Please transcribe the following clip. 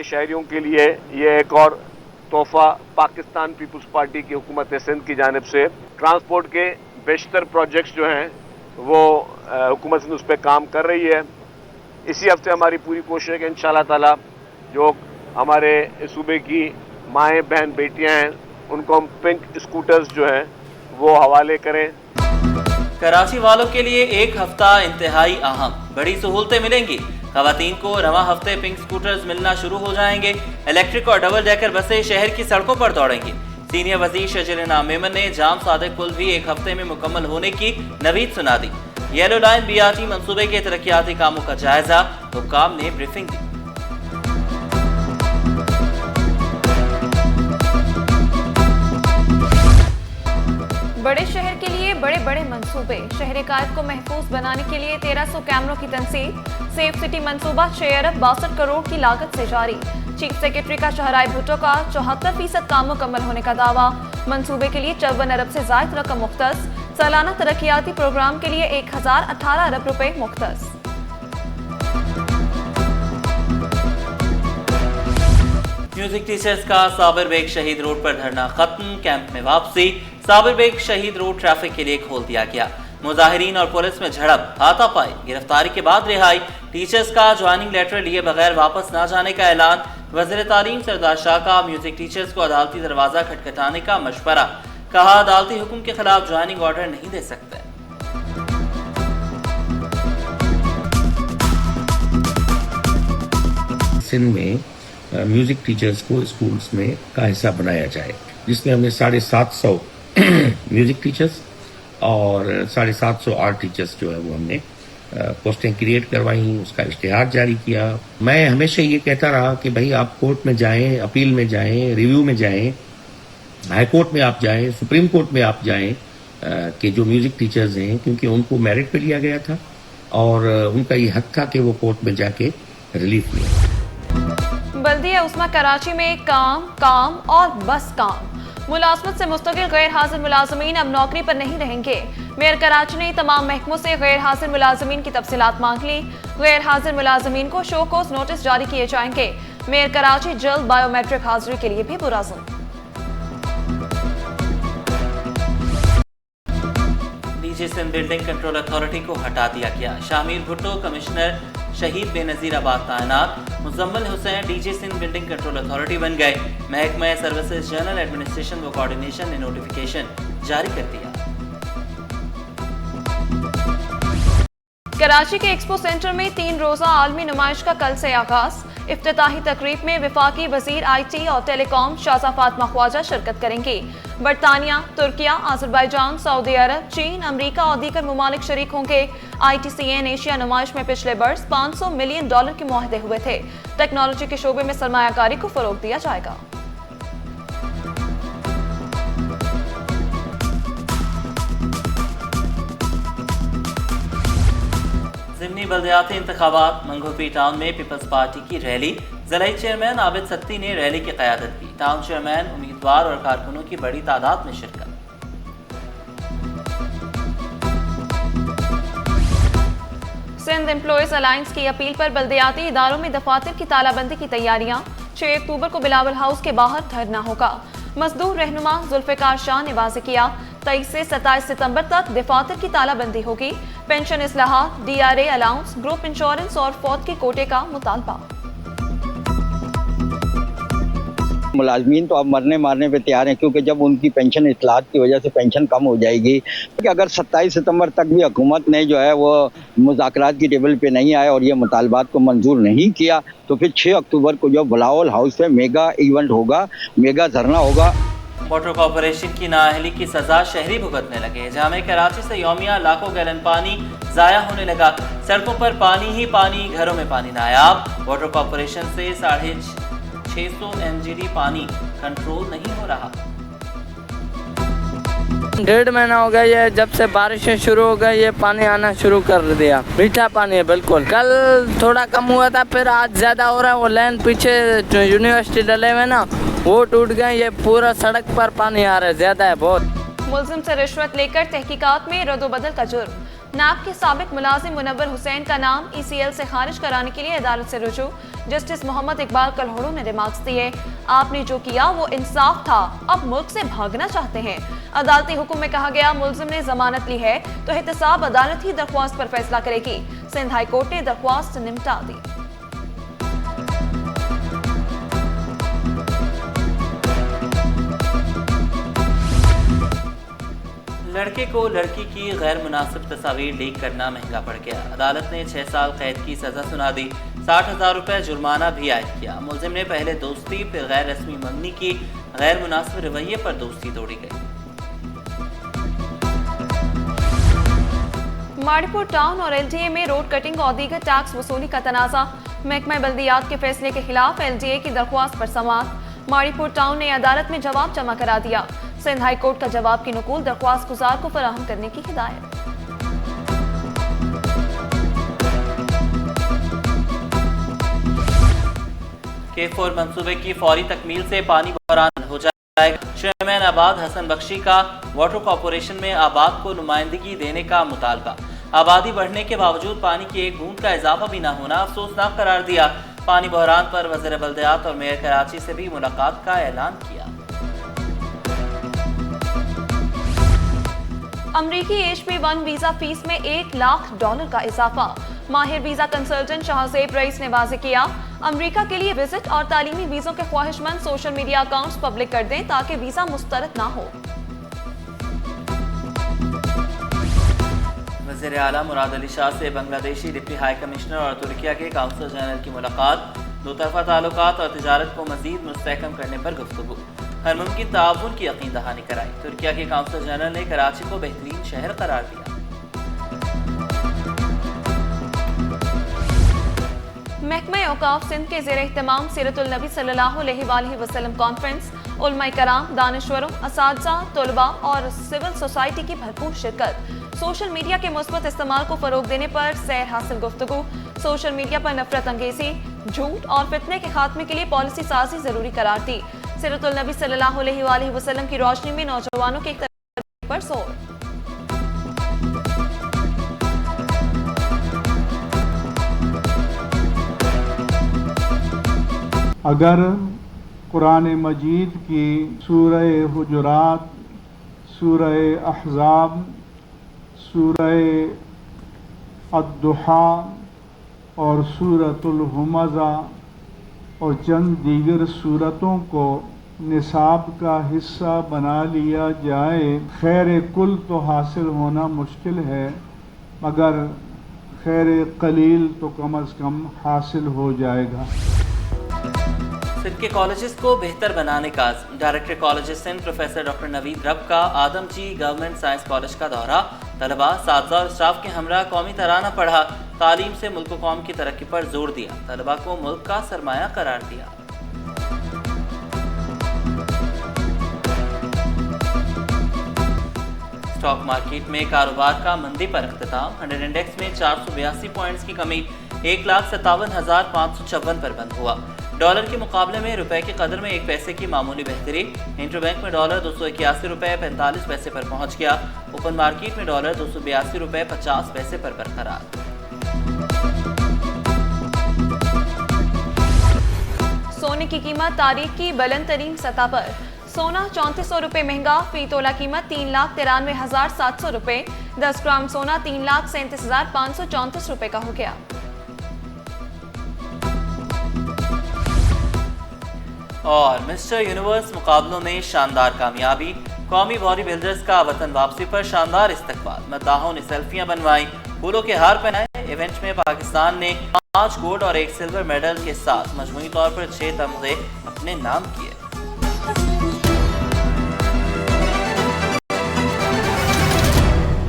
के शहरियों के लिए ये एक और तोहफा पाकिस्तान पीपल्स पार्टी की हुकूमत सिंध की जानिब से ट्रांसपोर्ट के बेशतर प्रोजेक्ट्स जो हैं वो हुकूमत सिंध उस पर काम कर रही है। इसी हफ्ते हमारी पूरी कोशिश है कि इंशाअल्लाह ताला जो हमारे सूबे की माएँ बहन बेटियाँ हैं उनको हम पिंक स्कूटर्स जो हैं वो हवाले करें। कराची वालों के लिए एक हफ्ता इंतहाई अहम, बड़ी सहूलतें मिलेंगी। खवातीन को रवां हफ्ते पिंक स्कूटर्स मिलना शुरू हो जाएंगे। इलेक्ट्रिक और डबल डेकर बसें शहर की सड़कों पर दौड़ेंगी। सीनियर वजीर शजीर इनाम मेमन ने जाम सादिक पुल भी एक हफ्ते में मुकम्मल होने की नवीद सुना दी। येलो लाइन BRT मंसूबे के तरक्याती कामों का जायजा, हुक्काम ने ब्रीफिंग दी। बड़े शहर के लिए बड़े बड़े मंसूबे, शहर कायद को महफूज बनाने के लिए 1300 कैमरों की तंसीब। सेफ सिटी मंसूबा 6 अरब 62 करोड़ की लागत से जारी। चीफ सेक्रेटरी का शहराय भुट्टो का 74% काम मुकम्मल होने का दावा। मंसूबे के लिए 54 अरब से जायद रकम मुख्तस। सालाना तरक्याती प्रोग्राम के लिए 1018 अरब रुपए मुख्तस। म्यूजिक टीचर्स का साबिर बेग शहीद रोड पर धरना खत्म, कैंप में वापसी। साबिर बेग शहीद रोड ट्रैफिक के लिए खोल दिया गया। मुजाहिरीन और पुलिस में झड़प, हाथापाई, गिरफ्तारी के बाद रिहाई। टीचर्स का ज्वाइनिंग लेटर लिए बगैर वापस न जाने का ऐलान। वज़ीर तालीम सरदार शाह का म्यूजिक टीचर्स को अदालती दरवाजा खटखटाने का मशवरा। कहा अदालती हुक्म के खिलाफ ज्वाइनिंग ऑर्डर नहीं दे सकते। सिंध में म्यूजिक टीचर्स को स्कूल्स में का हिस्सा बनाया जाए, जिसमें हमने 750 म्यूजिक टीचर्स और 750 आर्ट टीचर्स जो है वो हमने पोस्टें क्रिएट करवाई, उसका इश्तिहार जारी किया। मैं हमेशा ये कहता रहा कि भाई आप कोर्ट में जाएं, अपील में जाएं, रिव्यू में जाएं, हाई कोर्ट में आप जाएं, सुप्रीम कोर्ट में आप जाएं कि जो म्यूजिक टीचर्स हैं, क्योंकि उनको मेरिट पे लिया गया था और उनका ये हक था कि वो कोर्ट में जाके रिलीफ लें। बल्दिया उस्मा कराची में काम और बस काम। मुलाजमत से मुस्तकिल गैर हाजिर मुलाजमीन अब नौकरी पर नहीं रहेंगे। मेयर कराची ने तमाम महकमों से गैर हाजिर मुलाजमीन की तफसीलात मांग ली। गैर हाजिर मुलाजमीन को शो कोस नोटिस जारी किए जाएंगे। मेयर कराची जल्द बायोमेट्रिक हाजिरी के लिए भी पुरअज़्म। DG Sindh building control authority को हटा दिया गया। शामिर भुट्टो कमिश्नर शहीद बेनजीर आबाद तैनात। Muzammil Hussain DG Sindh building control authority बन गए। महकमा सर्विसेज जनरल एडमिनिस्ट्रेशन व कोऑर्डिनेशन ने नोटिफिकेशन जारी कर दिया। कराची के एक्सपो सेंटर में 3 रोजा आलमी नुमाइश का कल से आगाज। इफ्तिताही तकरीब में वफाकी वजीर IT और टेलीकॉम शाजा फातिमा ख्वाजा शिरकत करेंगी। बरतानिया, तुर्किया, आजरबाईजान, सऊदी अरब, चीन, अमरीका और दीगर ममालिक शरीक होंगे। ITCN एशिया नुमाइश में पिछले वर्ष $500 मिलियन के मुआहदे हुए थे। टेक्नोलॉजी के शोबे में सरमायाकारी को फरोग दिया जाएगा। ज़िमनी बल्दियाती इंतखाबात। मंगोपी टाउन में पीपल्स पार्टी की रैली। ज़िलाई चेयरमैन आबिद सत्ती ने रैली की क़यादत की। टाउन चेयरमैन, उम्मीदवार और कारकुनों की बड़ी तादाद में शिरकत। सिंध एम्प्लॉयज अलायंस की अपील पर बल्दियाती इदारों में दफातर की तालाबंदी की तैयारियां। 6 अक्टूबर को बिलावल हाउस के बाहर धरना होगा। मजदूर रहनुमा जुल्फिकार शाह ने वाज़ेह किया 23 से 27 सितंबर तक दफातर की तालाबंदी होगी। पेंशन इस्लाहात, DRA अलाउंस, ग्रुप इंश्योरेंस और फौत के कोटे का मुतालबा। मुलाजमीन तो अब मरने मारने पे तैयार हैं, क्योंकि जब उनकी पेंशन इस्लाहात की वजह से पेंशन कम हो जाएगी, कि अगर 27 सितंबर तक भी हुकूमत ने जो है वो मुज़ाकरात की टेबल पे नहीं आए और ये मुतालबात को मंजूर नहीं किया, तो फिर 6 अक्टूबर को जो बिलावल हाउस पे मेगा इवेंट होगा, मेगा धरना होगा। वाटर कॉरपोरेशन की नाअहली की सजा शहरी भुगतने लगे। जामे कराची से यौमिया लाखों गैलन पानी जाया होने लगा। सड़कों पर पानी ही पानी, घरों में पानी नायाब। वाटर कॉरपोरेशन से 650 MGD पानी कंट्रोल नहीं हो रहा। 1.5 महीना हो गया ये, जब से बारिशें शुरू हो गई ये पानी आना शुरू कर दिया। मीठा पानी है बिल्कुल। कल थोड़ा कम हुआ था, फिर आज ज्यादा हो रहा है। वो लाइन पीछे यूनिवर्सिटी डले हुए ना, वो टूट गए। ये पूरा सड़क पर पानी आ रहा है, ज्यादा है बहुत। मुल्जिम से रिश्वत लेकर तहकीकात में रद्दोबदल का जुर्म। नैब के साबिक मुलाजिम मुनव्वर हुसैन का नाम ECL से खारिज कराने के लिए अदालत से रुजू। जस्टिस मोहम्मद इकबाल कलहोड़ू ने रिमार्क्स दिए, आपने जो किया वो इंसाफ था, अब मुल्क से भागना चाहते हैं। अदालती हुक्म में कहा गया, मुलजिम ने जमानत ली है तो एहतसाब अदालत ही दरख्वास्त पर फैसला करेगी। सिंध हाई कोर्ट ने दरख्वास्त निपटा दी। लड़के को लड़की की गैर मुनासिब तस्वीर लीक करना महंगा पड़ गया। अदालत ने 6 साल कैद की सजा सुना दी, 60,000 रुपए जुर्माना भी आयद किया। मुलजिम ने पहले दोस्ती फिर गैर रस्मी मंगनी की, गैर मुनासिब रवैये पर दोस्ती तोड़ी गई। माड़ीपुर टाउन और LDA में रोड कटिंग और दीगर टैक्स वसूली का तनाजा। महकमा बल्दियात के फैसले के खिलाफ LDA की दरख्वास्त पर समाअत। माड़ीपुर टाउन ने अदालत में जवाब जमा करा दिया। सिंध हाई कोर्ट का जवाब की नकूल दरख्वास्त गुजार को फराहम करने की हिदायत। K4 मंसूबे की फौरी तकमील से पानी बहरान हो जाएगा। चेयरमैन आबाद हसन बख्शी का वाटर कॉर्पोरेशन में आबाद को नुमाइंदगी देने का मुतालबा। आबादी बढ़ने के बावजूद पानी की एक बूंद का इजाफा भी न होना अफसोसनाक करार दिया। पानी बहरान पर वज़ीर बल्दियात और मेयर कराची से भी मुलाकात का ऐलान किया। अमरीकी HP1 वीजा फीस में $1 लाख का इजाफा। माहिर वीजा कंसल्टेंट शाहजेब रईस ने वाज़ेह किया, अमरीका के लिए विजिट और तालीमी वीजों के ख्वाहिशमंद सोशल मीडिया अकाउंट्स पब्लिक कर दें ताकि वीजा मुस्तरद ना हो। वज़ीर आला मुराद अली शाह से बांग्लादेशी डिप्टी हाई कमिश्नर और तुर्किया के काउंसल जनरल की मुलाकात। दो तरफा ताल्लुकात और तिजारत को मजीद मुस्तहकम करने पर गुफ्तगू। हर मुमकिन ताउन की यकीन दहानी कराई। तुर्किया के काउंसल जनरल ने कराची को बेहतरीन शहर करार दिया। महकमा औकाफ सिंध के ज़ेर एहतमाम सीरतुल नबी सल्लल्लाहु अलैहि वसल्लम कॉन्फ्रेंस। उलमा कराम, दानिश्वरों, असातिज़ा, तलबा और सिविल सोसाइटी की भरपूर शिरकत। सोशल मीडिया के मुस्बत इस्तेमाल को फरोग देने पर सैर हासिल गुफ्तगू। सोशल मीडिया पर नफरत अंगेजी, झूठ और फितने के खात्मे के लिए पॉलिसी साजी जरूरी करार दी। सीरतुल नबी सल्लल्लाहु अलैहि वसल्लम की रोशनी में नौजवानों के इख्तियार पर जोर। अगर कुरान मजीद की सूरह हुजुरात, सूरह अहज़ाब, सूरह अद्दुहा और सूरतुल हुमज़ा और चंद दीगर सूरतों को निसाब का हिस्सा बना लिया जाए, खैर कुल तो हासिल होना मुश्किल है, मगर खैर कलील तो कम अज़ कम हासिल हो जाएगा। सिंध के कॉलेजेस को बेहतर बनाने का director colleges Sindh professor doctor Naveed Rab का आदमची गवर्नमेंट साइंस कॉलेज का दौरा। तलबा, साथी और स्टाफ के हमरा कौमी तराना पढ़ा। तालीम से मुल्क कौम की तरक्की पर जोर दिया। तलबा को मुल्क का सरमाया करार दिया। स्टॉक मार्केट में कारोबार का मंदी पर अख्तिताम। 100 इंडेक्स में 482 पॉइंट्स की कमी 1,57,556 पर बंद हुआ। डॉलर के मुकाबले में रुपए की कदर में 1 पैसे की मामूली बेहतरी। इंटरबैंक में डॉलर 281 रुपए 45 पैसे पर पहुंच गया। ओपन मार्केट में डॉलर 282 रुपए 50 पैसे पर बरकरार। सोने की कीमत तारीख की बुलंद तरीन सतह पर। सोना 3400 रुपए महंगा, फी तोला कीमत 3,93,700 रुपए। 10 ग्राम सोना 3,37,534 रुपए का हो गया। और मिस्टर यूनिवर्स मुकाबलों में शानदार कामयाबी। कौमी बॉडी बिल्डर्स का वतन वापसी पर शानदार इस्तकबाल। मद्दाहों ने सेल्फियां बनवाई, फूलों के हार पहनाए। इवेंट में पाकिस्तान ने 5 गोल्ड और 1 सिल्वर मेडल के साथ मजमूई तौर पर 6 तमगे अपने नाम किए।